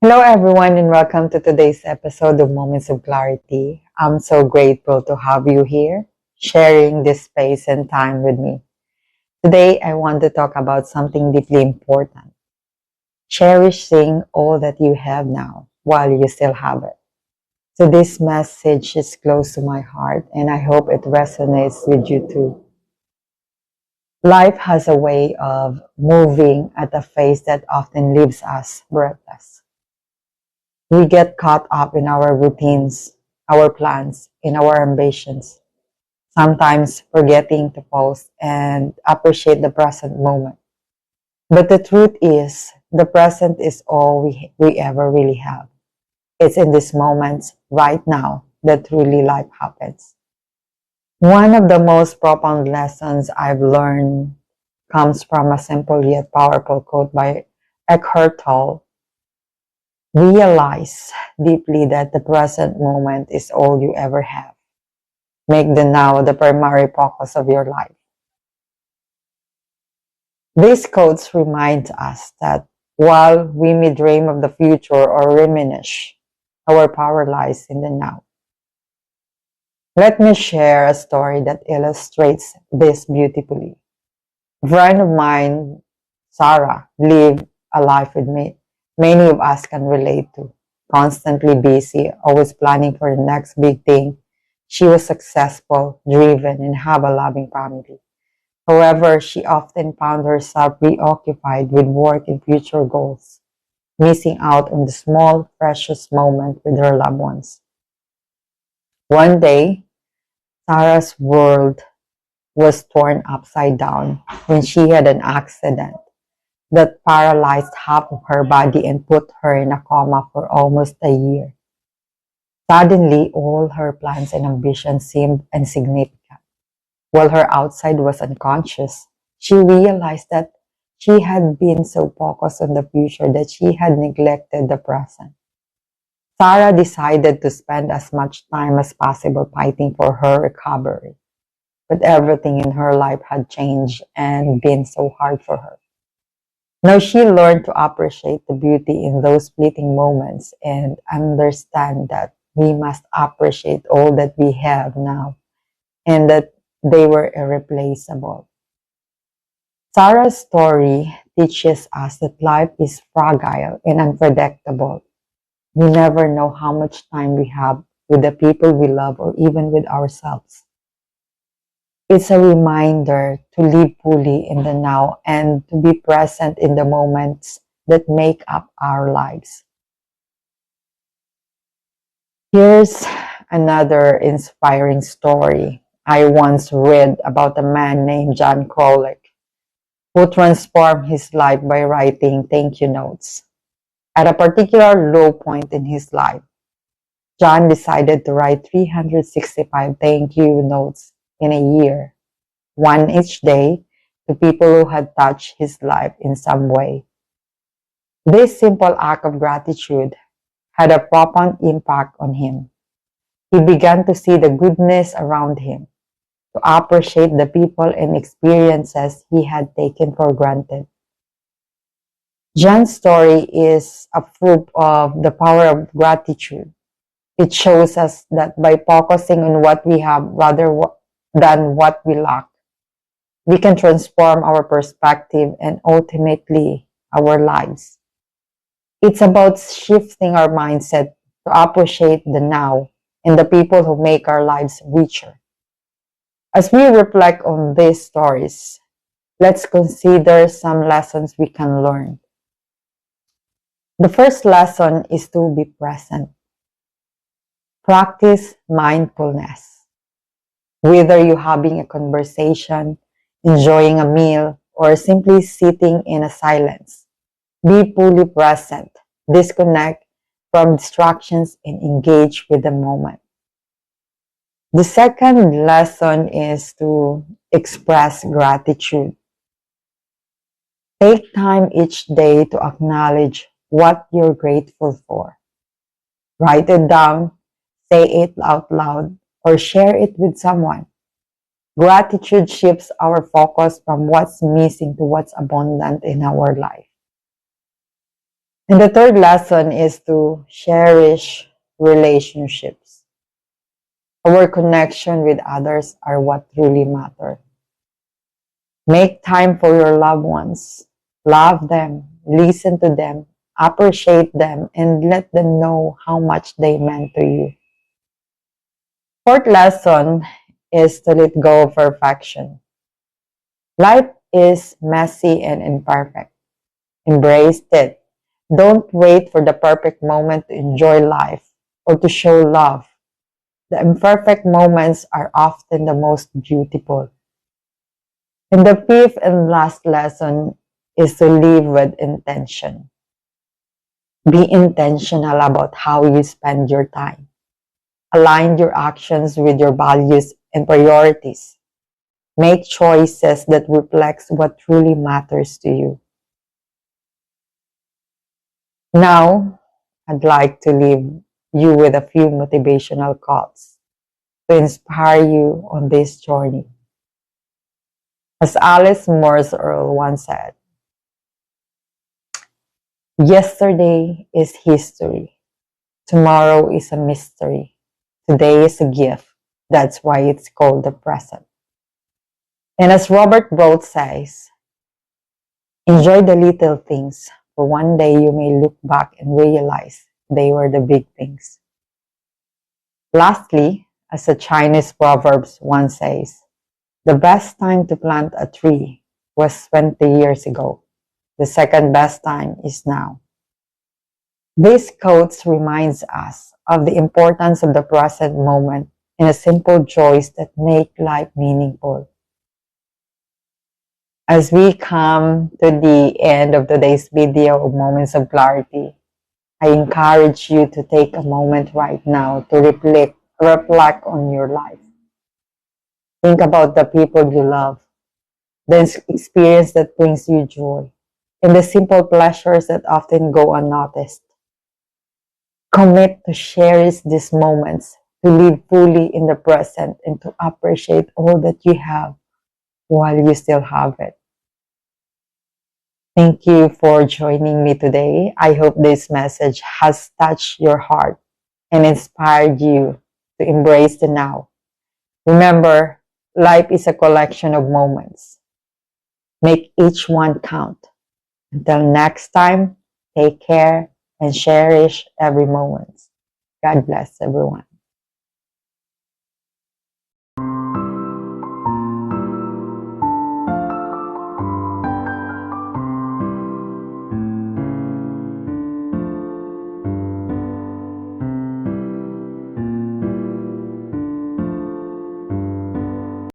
Hello, everyone, and welcome to today's episode of Moments of Clarity. I'm so grateful to have you here, sharing this space and time with me. Today, I want to talk about something deeply important: cherishing all that you have now while you still have it. So, this message is close to my heart, and I hope it resonates with you too. Life has a way of moving at a pace that often leaves us breathless. We get caught up in our routines, our plans, in our ambitions, sometimes forgetting to pause and appreciate the present moment. But the truth is, the present is all we ever really have. It's in these moments, right now, that truly life happens. One of the most profound lessons I've learned comes from a simple yet powerful quote by Eckhart Tolle. Realize deeply that the present moment is all you ever have. Make the now the primary focus of your life. These quotes remind us that while we may dream of the future or reminisce, our power lies in the now. Let me share a story that illustrates this beautifully. A friend of mine, Sarah, lived a life with me many of us can relate to. Constantly busy, always planning for the next big thing. She was successful, driven, and have a loving family. However, she often found herself preoccupied with work and future goals, missing out on the small, precious moment with her loved ones. One day, Sarah's world was torn upside down when she had an accident that paralyzed half of her body and put her in a coma for almost a year. Suddenly, all her plans and ambitions seemed insignificant. While her outside was unconscious, she realized that she had been so focused on the future that she had neglected the present. Sarah decided to spend as much time as possible fighting for her recovery, but everything in her life had changed and been so hard for her. Now she learned to appreciate the beauty in those fleeting moments and understand that we must appreciate all that we have now and that they were irreplaceable. Sarah's story teaches us that life is fragile and unpredictable. We never know how much time we have with the people we love or even with ourselves. It's a reminder to live fully in the now and to be present in the moments that make up our lives. Here's another inspiring story I once read about a man named John Krolik who transformed his life by writing thank you notes. At a particular low point in his life, John decided to write 365 thank you notes in a year, one each day, to people who had touched his life in some way. This simple act of gratitude had a profound impact on him. He began to see the goodness around him, to appreciate the people and experiences he had taken for granted. John's story is a proof of the power of gratitude. It shows us that by focusing on what we have rather than what we lack, we can transform our perspective and ultimately our lives. It's about shifting our mindset to appreciate the now and the people who make our lives richer. As we reflect on these stories, let's consider some lessons we can learn. The first lesson is to be present. Practice mindfulness. Whether you're having a conversation, enjoying a meal, or simply sitting in a silence, be fully present, disconnect from distractions, and engage with the moment. The second lesson is to express gratitude. Take time each day to acknowledge what you're grateful for. Write it down, say it out loud, or share it with someone. Gratitude shifts our focus from what's missing to what's abundant in our life. And the third lesson is to cherish relationships. Our connection with others are what truly matter. Make time for your loved ones. Love them, listen to them, appreciate them, and let them know how much they meant to you. Fourth lesson is to let go of perfection. Life is messy and imperfect. Embrace it. Don't wait for the perfect moment to enjoy life or to show love. The imperfect moments are often the most beautiful. And the fifth and last lesson is to live with intention. Be intentional about how you spend your time. Align your actions with your values and priorities. Make choices that reflects what truly matters to you. Now, I'd like to leave you with a few motivational quotes to inspire you on this journey. As Alice Morse Earl once said, yesterday is history. Tomorrow is a mystery. Today is a gift. That's why it's called the present. And as Robert Broad says, enjoy the little things, for one day you may look back and realize they were the big things. Lastly, as a Chinese proverb once says, the best time to plant a tree was 20 years ago. The second best time is now. These quotes reminds us of the importance of the present moment and the simple joys that make life meaningful. As we come to the end of today's video of Moments of Clarity, I encourage you to take a moment right now to reflect on your life. Think about the people you love, the experience that brings you joy, and the simple pleasures that often go unnoticed. Commit to cherish these moments, to live fully in the present, and to appreciate all that you have while you still have it. Thank you for joining me today. I hope this message has touched your heart and inspired you to embrace the now. Remember, life is a collection of moments. Make each one count. Until next time, take care and cherish every moment. God bless everyone.